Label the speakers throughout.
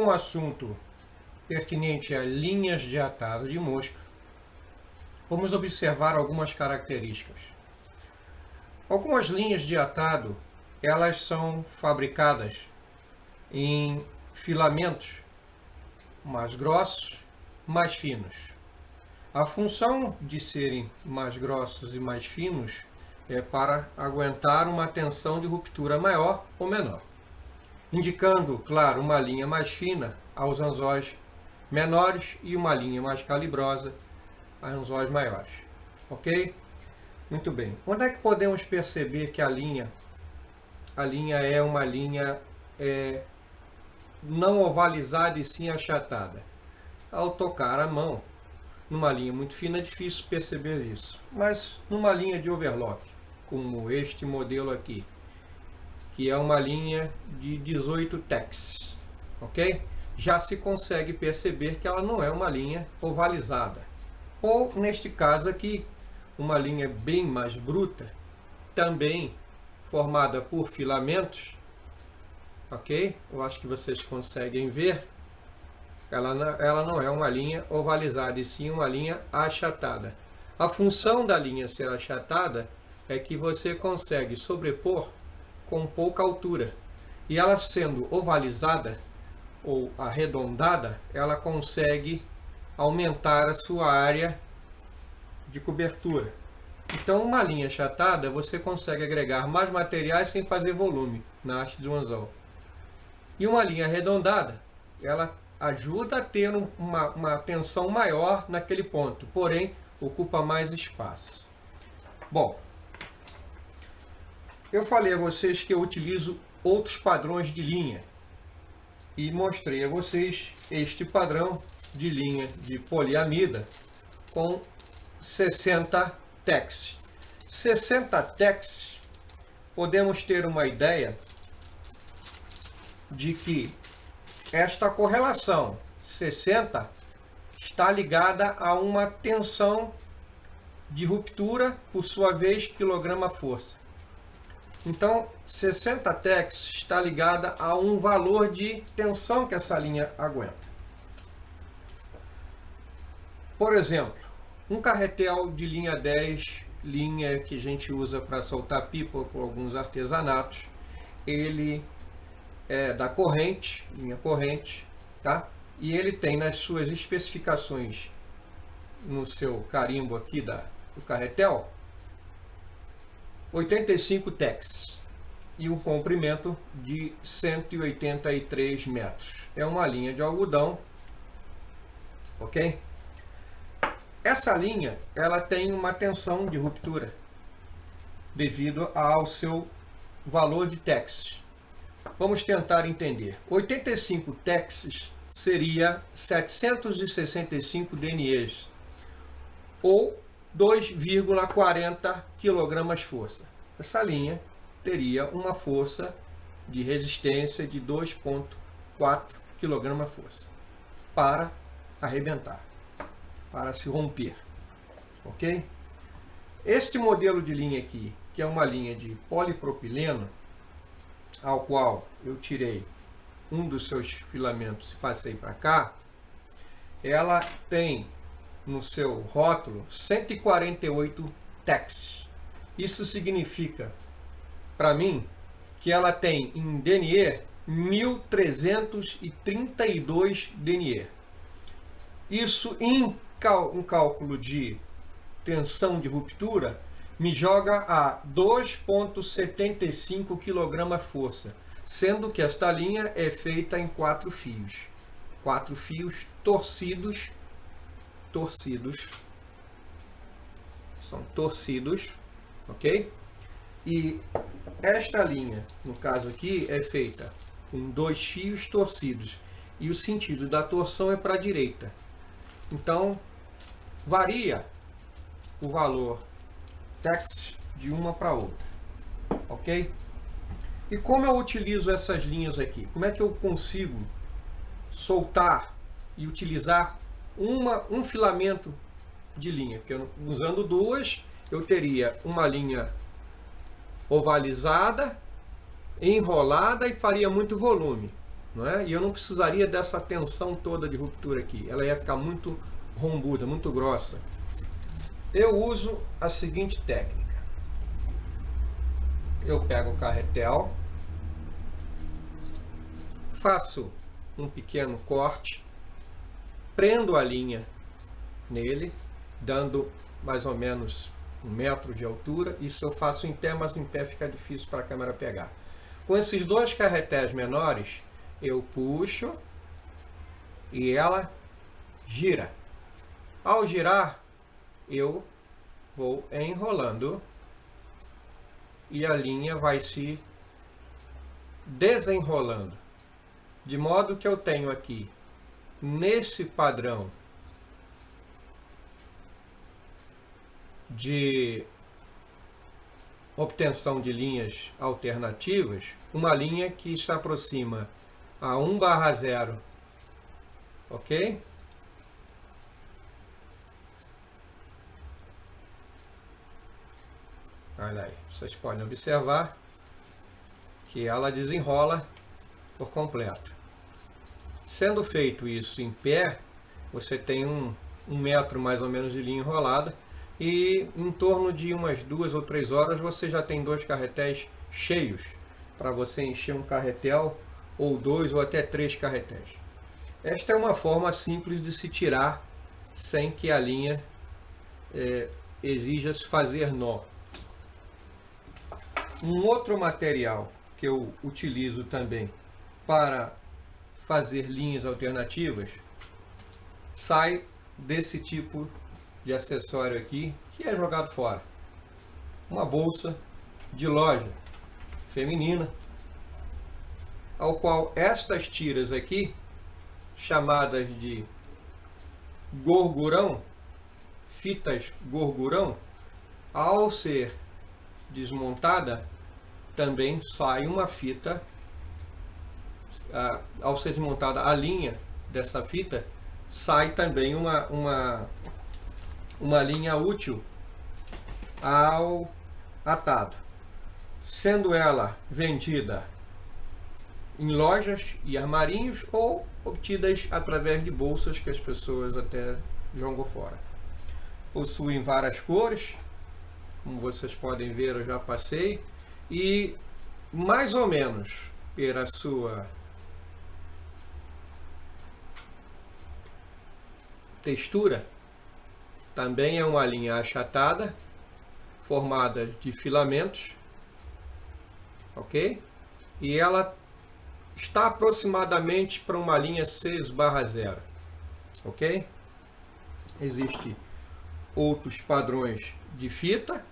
Speaker 1: um assunto pertinente a linhas de atado de mosca, vamos observar algumas características. Algumas linhas de atado, elas são fabricadas em filamentos mais grossos, mais finos. A função de serem mais grossos e mais finos é para aguentar uma tensão de ruptura maior ou menor, indicando, claro, uma linha mais fina aos anzóis menores e uma linha mais calibrosa aos anzóis maiores. Ok? Muito bem. Onde é que podemos perceber que a linha é uma linha não ovalizada e sim achatada? Ao tocar a mão numa linha muito fina é difícil perceber isso, mas numa linha de overlock, como este modelo aqui, que é uma linha de 18 tex, ok? Já se consegue perceber que ela não é uma linha ovalizada. Ou, neste caso aqui, uma linha bem mais bruta, também formada por filamentos, ok? Eu acho que vocês conseguem ver. Ela não é uma linha ovalizada, e sim uma linha achatada. A função da linha ser achatada é que você consegue sobrepor com pouca altura. E ela sendo ovalizada ou arredondada, ela consegue aumentar a sua área de cobertura. Então, uma linha achatada, você consegue agregar mais materiais sem fazer volume na haste do anzol. E uma linha arredondada, ela ajuda a ter uma tensão maior naquele ponto, porém ocupa mais espaço. Bom, eu falei a vocês que eu utilizo outros padrões de linha e mostrei a vocês este padrão de linha de poliamida com 60 tex. 60 tex, podemos ter uma ideia de que esta correlação 60 está ligada a uma tensão de ruptura, por sua vez, quilograma-força. Então, 60 tex está ligada a um valor de tensão que essa linha aguenta. Por exemplo, um carretel de linha 10, linha que a gente usa para soltar pipa por alguns artesanatos, ele é da corrente, linha corrente, tá? E ele tem nas suas especificações, no seu carimbo aqui do carretel, 85 tex e um comprimento de 183 metros. É uma linha de algodão, ok? Essa linha, ela tem uma tensão de ruptura devido ao seu valor de tex. Vamos tentar entender. 85 tex seria 765 dNEs, ou 2,40 kg força. Essa linha teria uma força de resistência de 2,4 kg força para arrebentar, para se romper, ok? Este modelo de linha aqui, que é uma linha de polipropileno, ao qual eu tirei um dos seus filamentos e passei para cá, ela tem no seu rótulo 148 tex. Isso significa, para mim, que ela tem em dNE 1332 dNE. Isso em um cálculo de tensão de ruptura me joga a 2,75 kg força, sendo que esta linha é feita em 4 fios. 4 fios torcidos, são torcidos, ok? E esta linha, no caso aqui, é feita com 2 fios torcidos, e o sentido da torção é para a direita. Então, varia o valor tex de uma para outra, ok? E como eu utilizo essas linhas aqui? Como é que eu consigo soltar e utilizar um filamento de linha? Porque usando duas, eu teria uma linha ovalizada, enrolada e faria muito volume. não é? E eu não precisaria dessa tensão toda de ruptura aqui. Ela ia ficar muito rombuda, muito grossa. Eu uso a seguinte técnica. Eu pego o carretel, faço um pequeno corte, prendo a linha nele, dando mais ou menos 1 metro de altura. Isso eu faço em pé, mas em pé fica difícil para a câmera pegar. Com esses 2 carretéis menores, eu puxo e ela gira. Ao girar, eu vou enrolando e a linha vai se desenrolando. De modo que eu tenho aqui, nesse padrão de obtenção de linhas alternativas, uma linha que se aproxima a 1/0, ok? Olha aí, vocês podem observar que ela desenrola por completo. Sendo feito isso em pé, você tem um metro mais ou menos de linha enrolada, e em torno de umas 2 ou 3 horas você já tem 2 carretéis cheios para você encher um carretel, ou 2 ou até 3 carretéis. Esta é uma forma simples de se tirar sem que a linha exija se fazer nó. Um outro material que eu utilizo também para fazer linhas alternativas sai desse tipo de acessório aqui, que é jogado fora. Uma bolsa de loja feminina, ao qual estas tiras aqui, chamadas de gorgurão, fitas gorgurão, ao ser desmontada, também sai uma fita, ao ser desmontada a linha dessa fita, sai também uma linha útil ao atado, sendo ela vendida em lojas e armarinhos ou obtidas através de bolsas que as pessoas até jogam fora. Possuem várias cores, como vocês podem ver, eu já passei, e mais ou menos pela sua textura, também é uma linha achatada, formada de filamentos, ok? E ela está aproximadamente para uma linha 6/0, ok? Existem outros padrões de fita,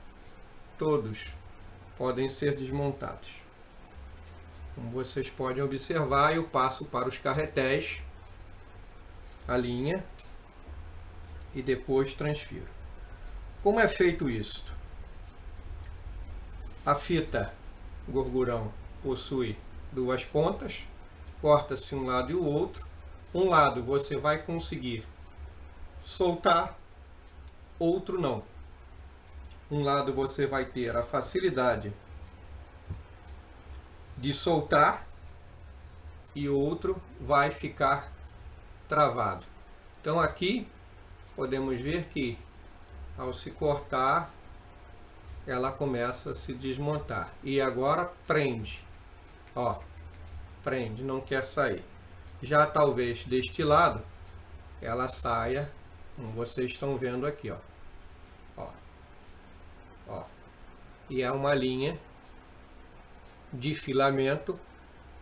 Speaker 1: todos podem ser desmontados. Como vocês podem observar, eu passo para os carretéis a linha e depois transfiro. Como é feito isso? A fita gorgurão possui 2 pontas, corta-se um lado e o outro. Um lado você vai conseguir soltar, outro não. Um lado você vai ter a facilidade de soltar e o outro vai ficar travado. Então aqui podemos ver que ao se cortar ela começa a se desmontar. E agora prende. Ó, prende, não quer sair. Já talvez deste lado ela saia, como vocês estão vendo aqui, ó. Ó. Ó. E é uma linha de filamento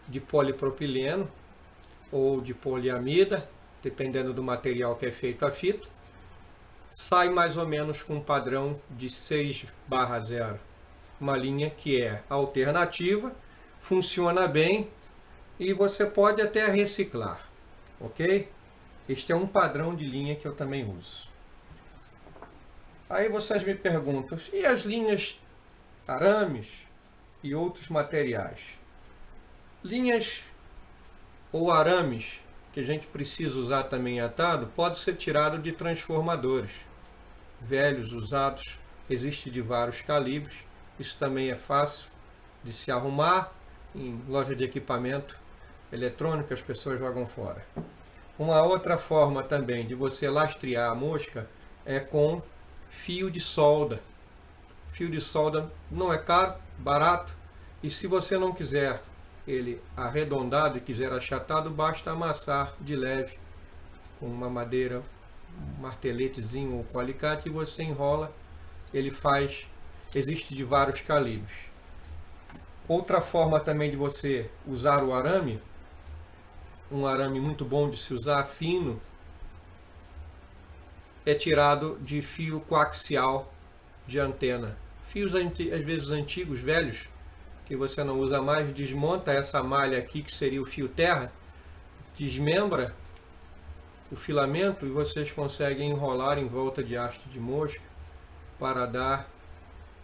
Speaker 1: de polipropileno ou de poliamida, dependendo do material que é feito a fita. Sai mais ou menos com um padrão de 6/0. Uma linha que é alternativa, funciona bem e você pode até reciclar, ok? Este é um padrão de linha que eu também uso. Aí vocês me perguntam, e as linhas arames e outros materiais? Linhas ou arames que a gente precisa usar também atado, pode ser tirado de transformadores velhos, usados, existe de vários calibres. Isso também é fácil de se arrumar em loja de equipamento. eletrônico, as pessoas jogam fora. Uma outra forma também de você lastrear a mosca é com fio de solda. Fio de solda não é caro, barato, e se você não quiser ele arredondado e quiser achatado, basta amassar de leve com uma madeira, um marteletezinho ou com alicate, e você enrola. Ele faz, existe de vários calibres. Outra forma também de você usar o arame, um arame muito bom de se usar, fino, é tirado de fio coaxial de antena. Fios às vezes antigos, velhos, que você não usa mais, desmonta essa malha aqui, que seria o fio terra, desmembra o filamento e vocês conseguem enrolar em volta de haste de mosca para dar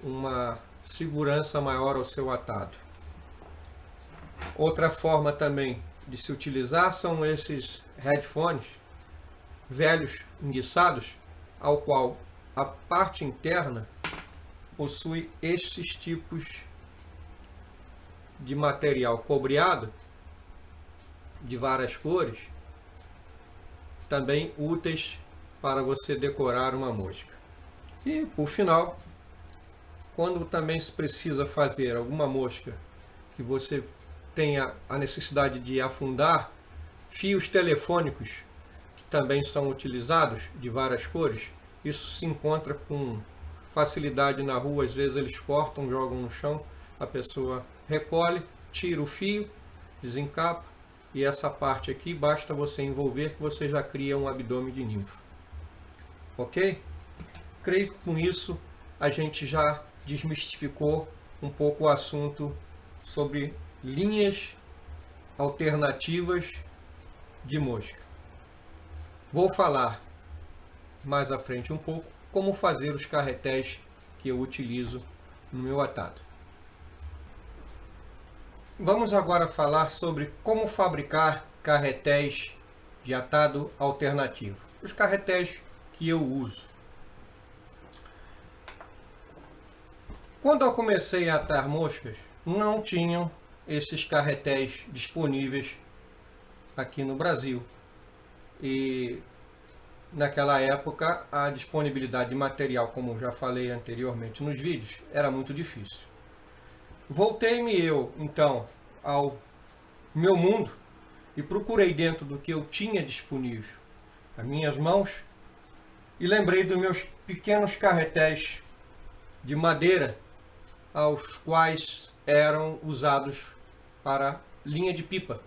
Speaker 1: uma segurança maior ao seu atado. Outra forma também de se utilizar são esses headphones velhos, enguiçados, ao qual a parte interna possui estes tipos de material cobreado de várias cores, também úteis para você decorar uma mosca. E por final, quando também se precisa fazer alguma mosca que você tenha a necessidade de afundar, fios telefônicos que também são utilizados de várias cores, isso se encontra com facilidade na rua. Às vezes eles cortam, jogam no chão, a pessoa recolhe, tira o fio, desencapa, e essa parte aqui basta você envolver que você já cria um abdômen de ninfa. Ok? Creio que com isso a gente já desmistificou um pouco o assunto sobre linhas alternativas de mosca. Vou falar mais à frente um pouco como fazer os carretéis que eu utilizo no meu atado. Vamos agora falar sobre como fabricar carretéis de atado alternativo. Os carretéis que eu uso. Quando eu comecei a atar moscas, não tinham esses carretéis disponíveis aqui no Brasil. E naquela época a disponibilidade de material, como já falei anteriormente nos vídeos, era muito difícil. Voltei-me eu, então, ao meu mundo e procurei dentro do que eu tinha disponível as minhas mãos e lembrei dos meus pequenos carretéis de madeira, aos quais eram usados para linha de pipa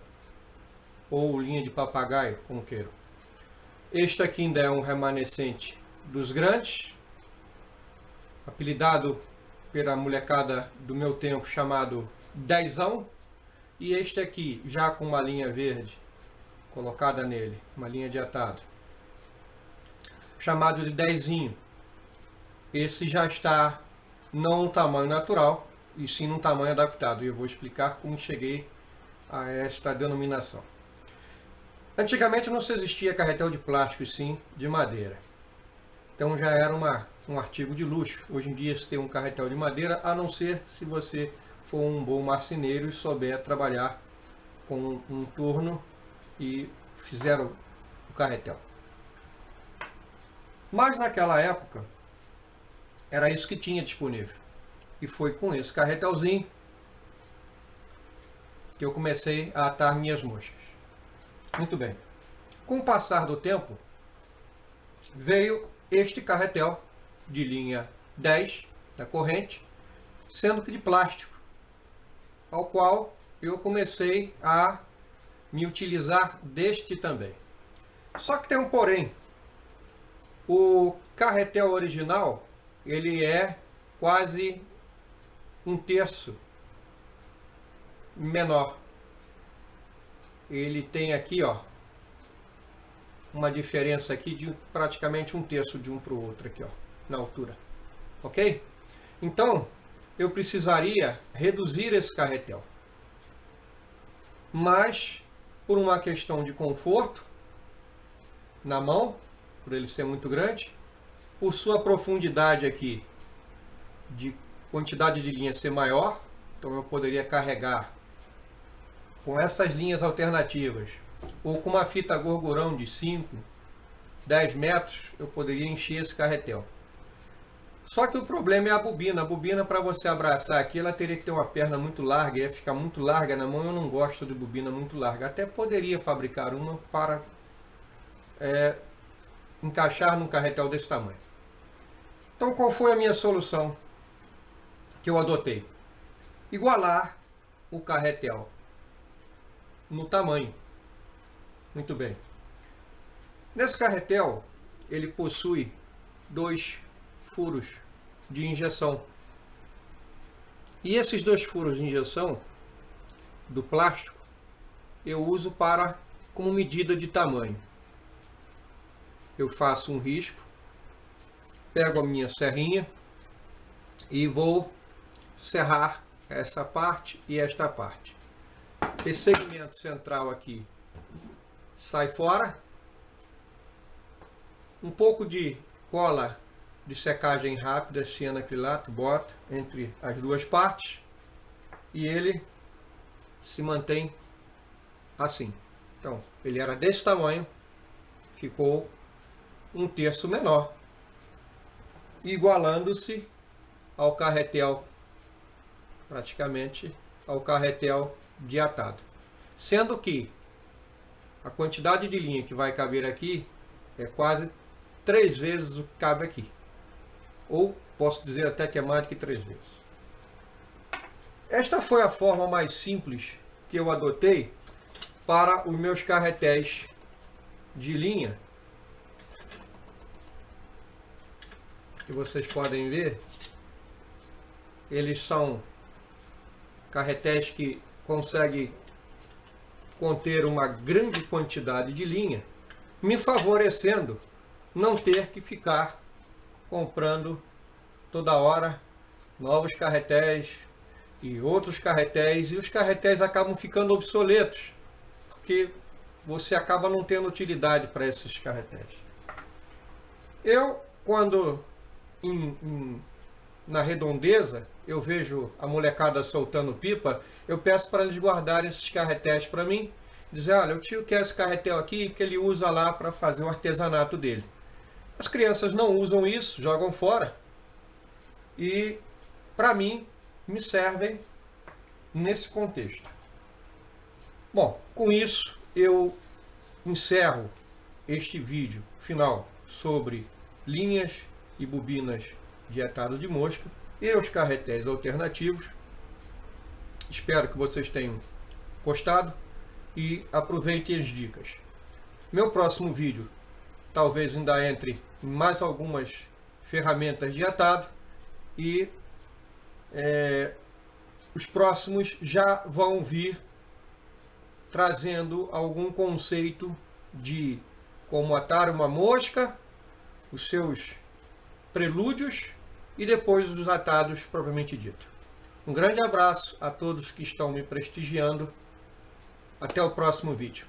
Speaker 1: ou linha de papagaio, como queiram. Este aqui ainda é um remanescente dos grandes, apelidado pela molecada do meu tempo chamado dezão, e este aqui já com uma linha verde colocada nele, uma linha de atado, chamado de dezinho. Esse já está não no tamanho natural, e sim no tamanho adaptado, e eu vou explicar como cheguei a esta denominação. Antigamente não se existia carretel de plástico, e sim de madeira. Então já era um artigo de luxo. Hoje em dia se tem um carretel de madeira, a não ser se você for um bom marceneiro e souber trabalhar com um torno e fizer o carretel. Mas naquela época era isso que tinha disponível. E foi com esse carretelzinho que eu comecei a atar minhas moscas. Muito bem. Com o passar do tempo, veio este carretel de linha 10 da corrente, sendo que de plástico, ao qual eu comecei a me utilizar deste também. Só que tem um porém. O carretel original, ele é quase um terço menor. Ele tem aqui, ó, uma diferença aqui de praticamente um terço de um para o outro aqui, ó, na altura. Ok? Então, eu precisaria reduzir esse carretel. Mas, por uma questão de conforto na mão, por ele ser muito grande, por sua profundidade aqui, de quantidade de linha ser maior, então eu poderia carregar com essas linhas alternativas, ou com uma fita gorgurão de 5, 10 metros, eu poderia encher esse carretel. Só que o problema é a bobina. A bobina, para você abraçar aqui, ela teria que ter uma perna muito larga, ia ficar muito larga na mão. Eu não gosto de bobina muito larga. Até poderia fabricar uma para encaixar num carretel desse tamanho. Então, qual foi a minha solução que eu adotei? Igualar o carretel no tamanho. Muito bem. Nesse carretel, ele possui 2 furos de injeção. E esses 2 furos de injeção do plástico eu uso como medida de tamanho. Eu faço um risco, pego a minha serrinha e vou serrar essa parte e esta parte. Esse segmento central aqui sai fora. Um pouco de cola de secagem rápida, cianoacrilato, bota entre as 2 partes e ele se mantém assim. Então, ele era desse tamanho, ficou 1/3 menor, igualando-se ao carretel, praticamente ao carretel de atado. Sendo que a quantidade de linha que vai caber aqui é quase 3 vezes o que cabe aqui. Ou posso dizer até que é mais do que 3 vezes. Esta foi a forma mais simples que eu adotei para os meus carretéis de linha. Que vocês podem ver, eles são carretéis que conseguem conter uma grande quantidade de linha, me favorecendo não ter que ficar comprando toda hora novos carretéis e outros carretéis, e os carretéis acabam ficando obsoletos, porque você acaba não tendo utilidade para esses carretéis. Eu, quando na redondeza eu vejo a molecada soltando pipa, eu peço para eles guardarem esses carretéis para mim, dizer, olha, o tio quer esse carretel aqui que ele usa lá para fazer o artesanato dele. As crianças não usam isso, jogam fora. E, para mim, me servem nesse contexto. Bom, com isso, eu encerro este vídeo final sobre linhas e bobinas de atado de mosca e os carretéis alternativos. Espero que vocês tenham gostado e aproveitem as dicas. Meu próximo vídeo talvez ainda entre mais algumas ferramentas de atado e os próximos já vão vir trazendo algum conceito de como atar uma mosca, os seus prelúdios e depois os atados propriamente dito. Um grande abraço a todos que estão me prestigiando. Até o próximo vídeo.